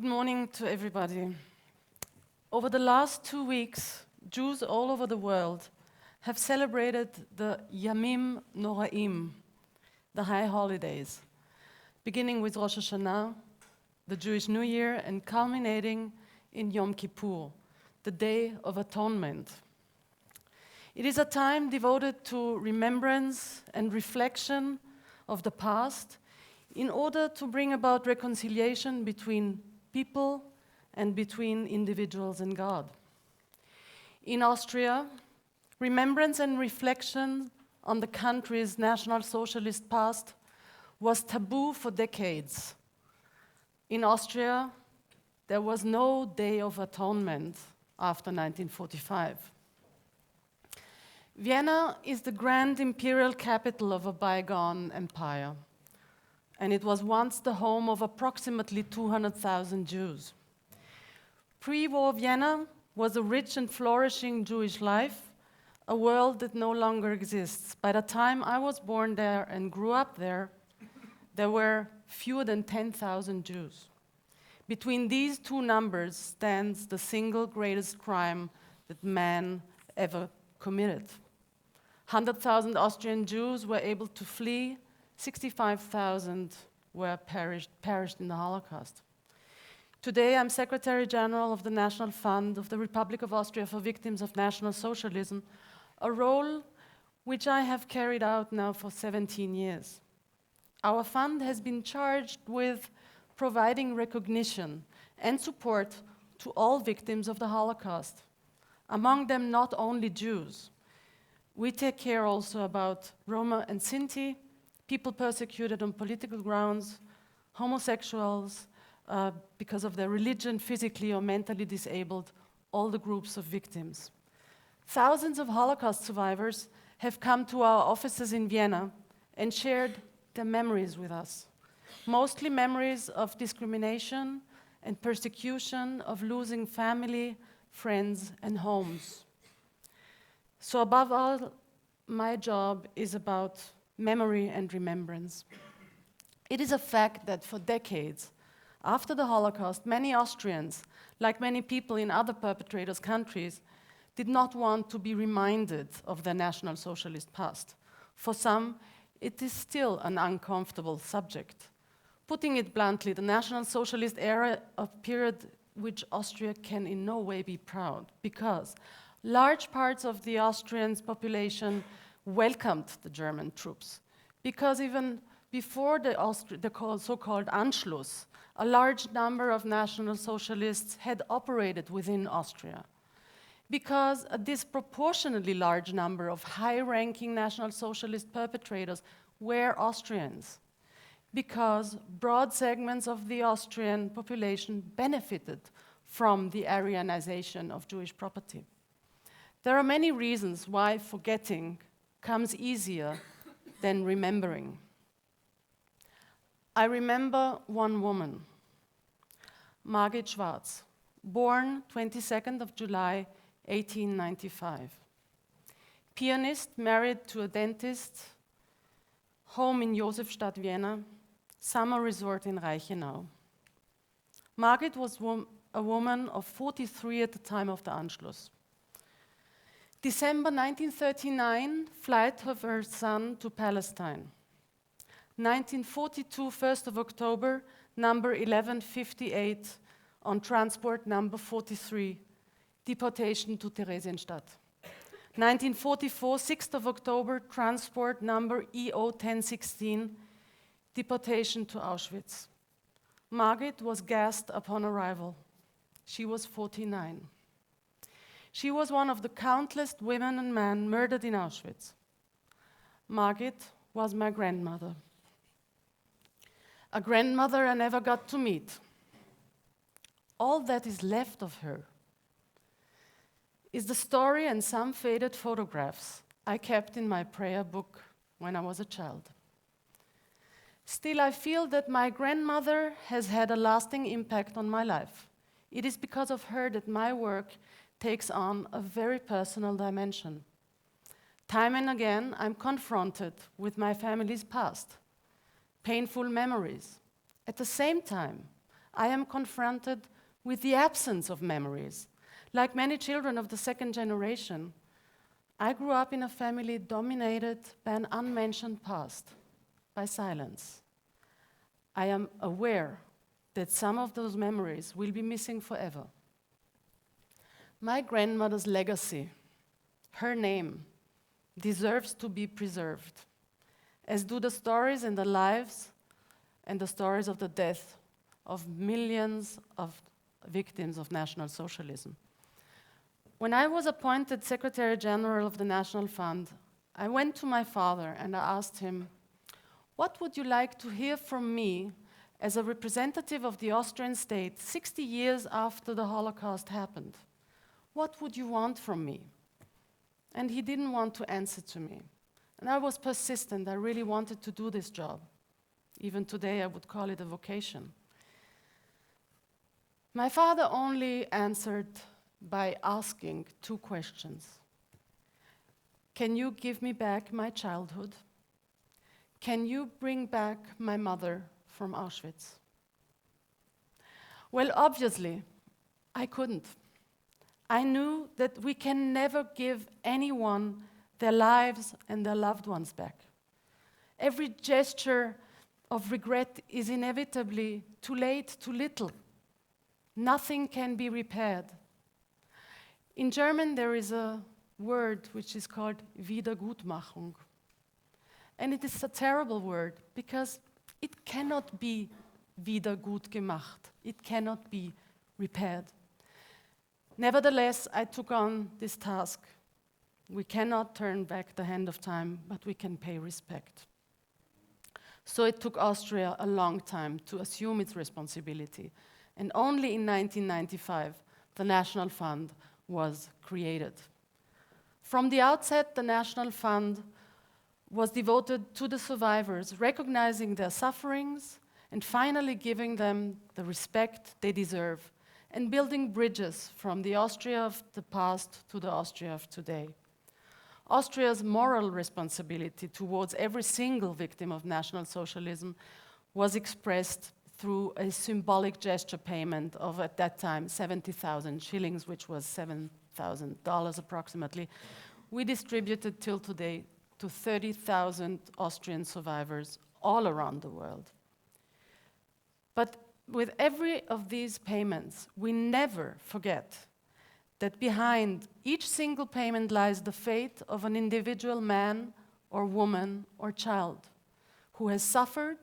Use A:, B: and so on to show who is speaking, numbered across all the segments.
A: Good morning to everybody. Over the last 2 weeks, Jews all over the world have celebrated the Yamim Noraim, the high holidays, beginning with Rosh Hashanah, the Jewish New Year, and culminating in Yom Kippur, the Day of Atonement. It is a time devoted to remembrance and reflection of the past in order to bring about reconciliation between people and between individuals and God. In Austria, remembrance and reflection on the country's National Socialist past was taboo for decades. In Austria, there was no Day of Atonement after 1945. Vienna is the grand imperial capital of a bygone empire, and it was once the home of approximately 200,000 Jews. Pre-war Vienna was a rich and flourishing Jewish life, a world that no longer exists. By the time I was born there and grew up there were fewer than 10,000 Jews. Between these two numbers stands the single greatest crime that man ever committed. 100,000 Austrian Jews were able to flee, 65,000 were perished in the Holocaust. Today, I'm Secretary General of the National Fund of the Republic of Austria for Victims of National Socialism, a role which I have carried out now for 17 years. Our fund has been charged with providing recognition and support to all victims of the Holocaust, among them not only Jews. We take care also about Roma and Sinti, people persecuted on political grounds, homosexuals, because of their religion, physically or mentally disabled, all the groups of victims. Thousands of Holocaust survivors have come to our offices in Vienna and shared their memories with us, mostly memories of discrimination and persecution, of losing family, friends, and homes. So above all, my job is about memory and remembrance. It is a fact that for decades after the Holocaust, many Austrians, like many people in other perpetrators' countries, did not want to be reminded of their National Socialist past. For some, it is still an uncomfortable subject. Putting it bluntly, the National Socialist era, a period which Austria can in no way be proud, because large parts of the Austrian population welcomed the German troops, because even before the so-called Anschluss, a large number of National Socialists had operated within Austria, because a disproportionately large number of high-ranking National Socialist perpetrators were Austrians, because broad segments of the Austrian population benefited from the Aryanization of Jewish property. There are many reasons why forgetting comes easier than remembering. I remember one woman, Margit Schwarz, born 22nd of July, 1895. Pianist, married to a dentist, home in Josefstadt, Vienna, summer resort in Reichenau. Margit was a woman of 43 at the time of the Anschluss. December 1939, flight of her son to Palestine. 1942, 1st of October, number 1158, on transport number 43, deportation to Theresienstadt. 1944, 6th of October, transport number EO 1016, deportation to Auschwitz. Margit was gassed upon arrival. She was 49. She was one of the countless women and men murdered in Auschwitz. Margit was my grandmother. A grandmother I never got to meet. All that is left of her is the story and some faded photographs I kept in my prayer book when I was a child. Still, I feel that my grandmother has had a lasting impact on my life. It is because of her that my work takes on a very personal dimension. Time and again, I'm confronted with my family's past, painful memories. At the same time, I am confronted with the absence of memories. Like many children of the second generation, I grew up in a family dominated by an unmentioned past, by silence. I am aware that some of those memories will be missing forever. My grandmother's legacy, her name, deserves to be preserved, as do the stories and the lives and the stories of the death of millions of victims of National Socialism. When I was appointed Secretary General of the National Fund, I went to my father and I asked him, "What would you like to hear from me as a representative of the Austrian state 60 years after the Holocaust happened? What would you want from me?" And he didn't want to answer to me. And I was persistent. I really wanted to do this job. Even today, I would call it a vocation. My father only answered by asking two questions. Can you give me back my childhood? Can you bring back my mother from Auschwitz? Well, obviously, I couldn't. I knew that we can never give anyone their lives and their loved ones back. Every gesture of regret is inevitably too late, too little. Nothing can be repaired. In German, there is a word which is called Wiedergutmachung. And it is a terrible word because it cannot be wieder gut gemacht. It cannot be repaired. Nevertheless, I took on this task. We cannot turn back the hand of time, but we can pay respect. So it took Austria a long time to assume its responsibility. And only in 1995, the National Fund was created. From the outset, the National Fund was devoted to the survivors, recognizing their sufferings and finally giving them the respect they deserve, and building bridges from the Austria of the past to the Austria of today. Austria's moral responsibility towards every single victim of National Socialism was expressed through a symbolic gesture payment of, at that time, 70,000 shillings, which was $7,000 approximately. We distributed till today to 30,000 Austrian survivors all around the world. But with every of these payments, we never forget that behind each single payment lies the fate of an individual man or woman or child who has suffered,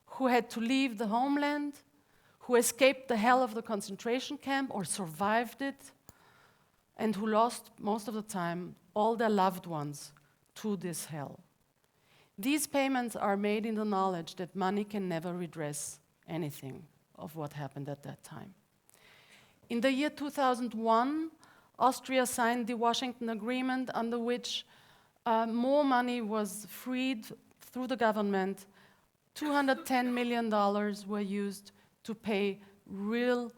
A: who had to leave the homeland, who escaped the hell of the concentration camp or survived it, and who lost, most of the time, all their loved ones to this hell. These payments are made in the knowledge that money can never redress anything of what happened at that time. In the year 2001, Austria signed the Washington Agreement, under which more money was freed through the government. $210 million were used to pay real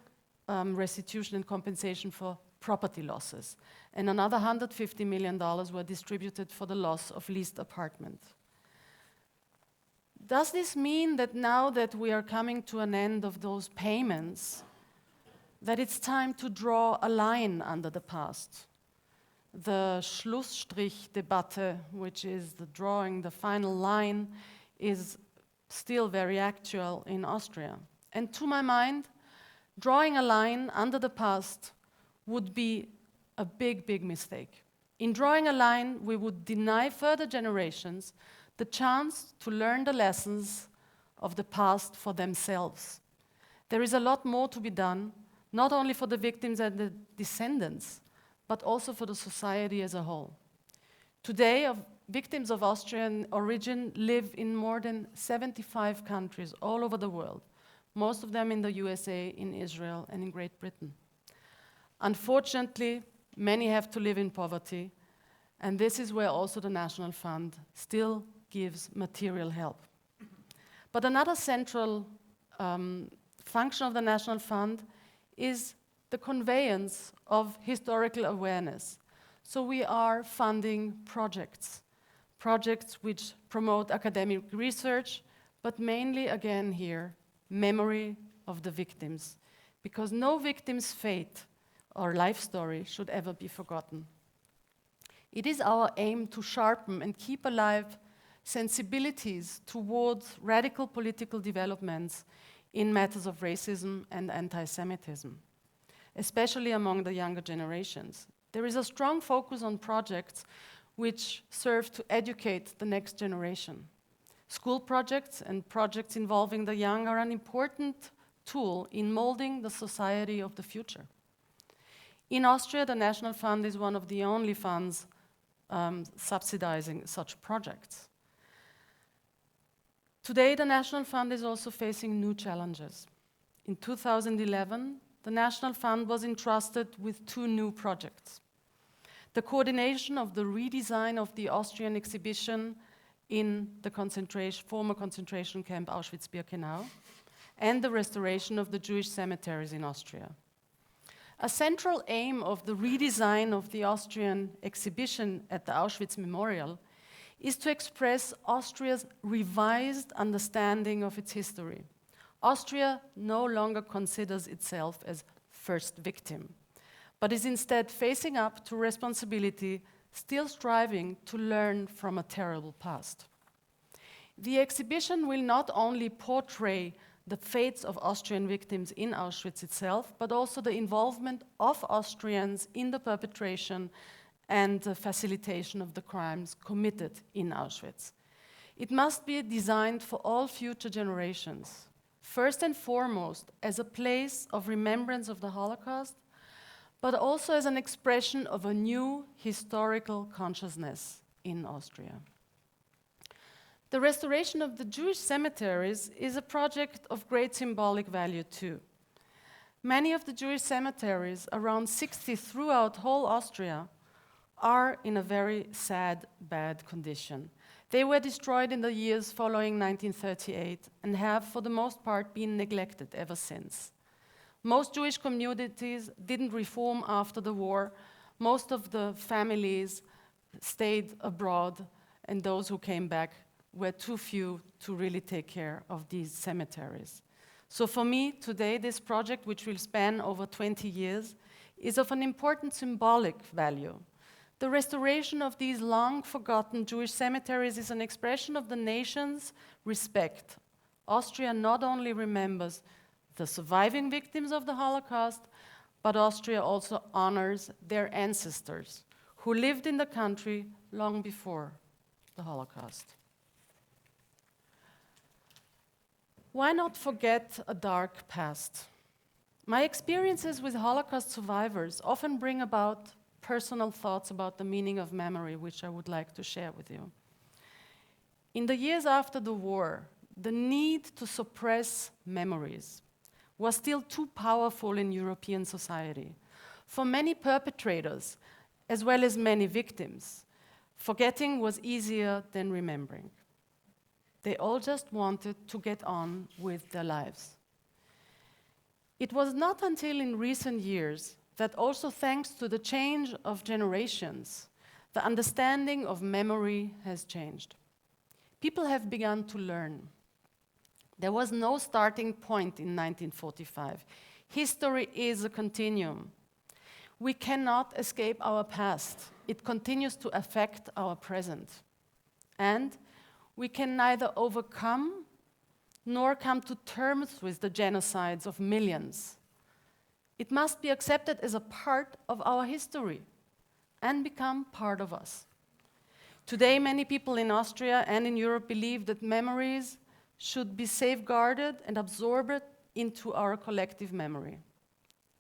A: restitution and compensation for property losses. And another $150 million were distributed for the loss of leased apartment. Does this mean that now that we are coming to an end of those payments, that it's time to draw a line under the past? The Schlussstrich-Debatte, which is the drawing the final line, is still very actual in Austria. And to my mind, drawing a line under the past would be a big, big mistake. In drawing a line, we would deny further generations the chance to learn the lessons of the past for themselves. There is a lot more to be done, not only for the victims and the descendants, but also for the society as a whole. Today, victims of Austrian origin live in more than 75 countries all over the world, most of them in the USA, in Israel, and in Great Britain. Unfortunately, many have to live in poverty, and this is where also the National Fund still gives material help. But another central function of the National Fund is the conveyance of historical awareness. So we are funding projects which promote academic research, but mainly, again here, memory of the victims, because no victim's fate or life story should ever be forgotten. It is our aim to sharpen and keep alive sensibilities towards radical political developments in matters of racism and anti-Semitism, especially among the younger generations. There is a strong focus on projects which serve to educate the next generation. School projects and projects involving the young are an important tool in molding the society of the future. In Austria, the National Fund is one of the only funds subsidizing such projects. Today, the National Fund is also facing new challenges. In 2011, the National Fund was entrusted with 2 new projects: the coordination of the redesign of the Austrian exhibition in the former concentration camp Auschwitz-Birkenau, and the restoration of the Jewish cemeteries in Austria. A central aim of the redesign of the Austrian exhibition at the Auschwitz Memorial is to express Austria's revised understanding of its history. Austria no longer considers itself as first victim, but is instead facing up to responsibility, still striving to learn from a terrible past. The exhibition will not only portray the fates of Austrian victims in Auschwitz itself, but also the involvement of Austrians in the perpetration and the facilitation of the crimes committed in Auschwitz. It must be designed for all future generations, first and foremost as a place of remembrance of the Holocaust, but also as an expression of a new historical consciousness in Austria. The restoration of the Jewish cemeteries is a project of great symbolic value too. Many of the Jewish cemeteries, around 60 throughout whole Austria, are in a very sad, bad condition. They were destroyed in the years following 1938 and have, for the most part, been neglected ever since. Most Jewish communities didn't reform after the war. Most of the families stayed abroad, and those who came back were too few to really take care of these cemeteries. So for me, today, this project, which will span over 20 years, is of an important symbolic value. The restoration of these long-forgotten Jewish cemeteries is an expression of the nation's respect. Austria not only remembers the surviving victims of the Holocaust, but Austria also honors their ancestors who lived in the country long before the Holocaust. Why not forget a dark past? My experiences with Holocaust survivors often bring about personal thoughts about the meaning of memory, which I would like to share with you. In the years after the war, the need to suppress memories was still too powerful in European society. For many perpetrators, as well as many victims, forgetting was easier than remembering. They all just wanted to get on with their lives. It was not until in recent years that, also thanks to the change of generations, the understanding of memory has changed. People have begun to learn. There was no starting point in 1945. History is a continuum. We cannot escape our past. It continues to affect our present. And we can neither overcome nor come to terms with the genocides of millions. It must be accepted as a part of our history and become part of us. Today, many people in Austria and in Europe believe that memories should be safeguarded and absorbed into our collective memory.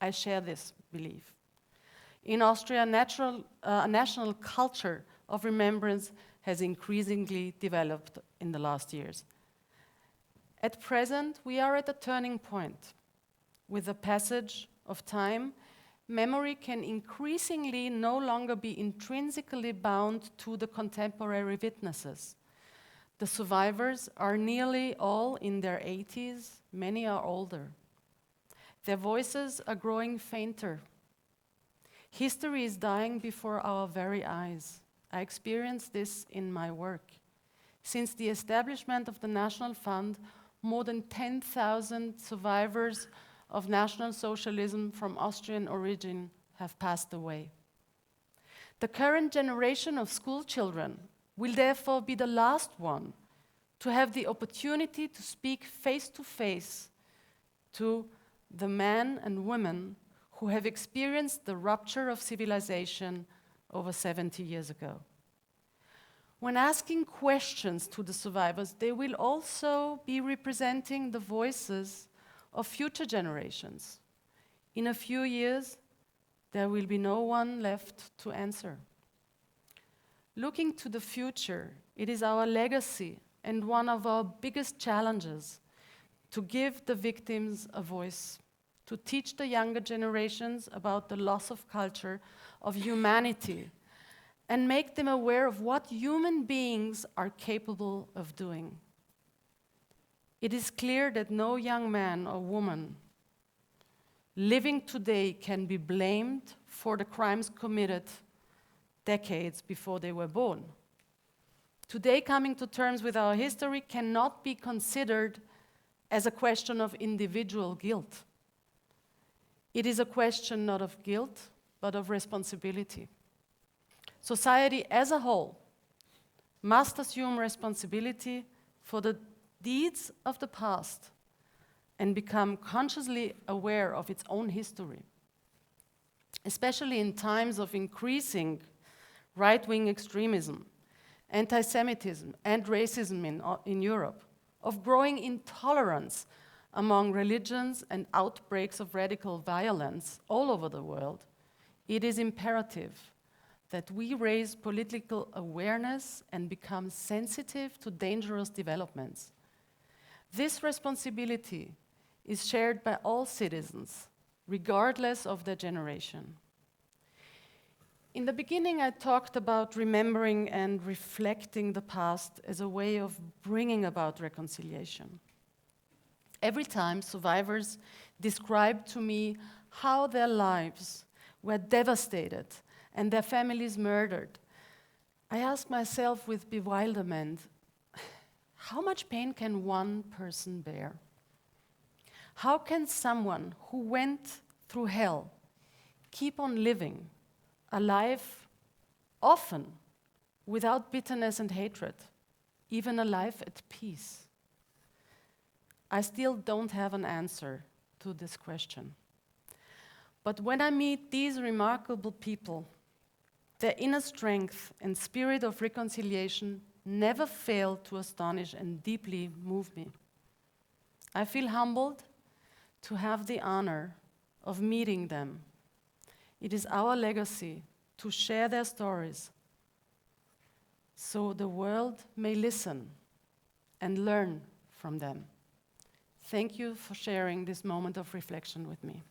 A: I share this belief. In Austria, a national culture of remembrance has increasingly developed in the last years. At present, we are at a turning point. With the passage of time, memory can increasingly no longer be intrinsically bound to the contemporary witnesses. The survivors are nearly all in their 80s, many are older. Their voices are growing fainter. History is dying before our very eyes. I experience this in my work. Since the establishment of the National Fund, more than 10,000 survivors of National Socialism from Austrian origin have passed away. The current generation of school children will therefore be the last one to have the opportunity to speak face-to-face to the men and women who have experienced the rupture of civilization over 70 years ago. When asking questions to the survivors, they will also be representing the voices of future generations. In a few years, there will be no one left to answer. Looking to the future, it is our legacy and one of our biggest challenges to give the victims a voice, to teach the younger generations about the loss of culture, of humanity, and make them aware of what human beings are capable of doing. It is clear that no young man or woman living today can be blamed for the crimes committed decades before they were born. Today, coming to terms with our history cannot be considered as a question of individual guilt. It is a question not of guilt, but of responsibility. Society as a whole must assume responsibility for the deeds of the past and become consciously aware of its own history. Especially in times of increasing right-wing extremism, anti-Semitism, and racism in Europe, of growing intolerance among religions and outbreaks of radical violence all over the world, it is imperative that we raise political awareness and become sensitive to dangerous developments. This responsibility is shared by all citizens, regardless of their generation. In the beginning, I talked about remembering and reflecting the past as a way of bringing about reconciliation. Every time survivors describe to me how their lives were devastated and their families murdered, I ask myself with bewilderment, how much pain can one person bear? How can someone who went through hell keep on living a life often without bitterness and hatred, even a life at peace? I still don't have an answer to this question. But when I meet these remarkable people, their inner strength and spirit of reconciliation never fail to astonish and deeply move me. I feel humbled to have the honor of meeting them. It is our legacy to share their stories so the world may listen and learn from them. Thank you for sharing this moment of reflection with me.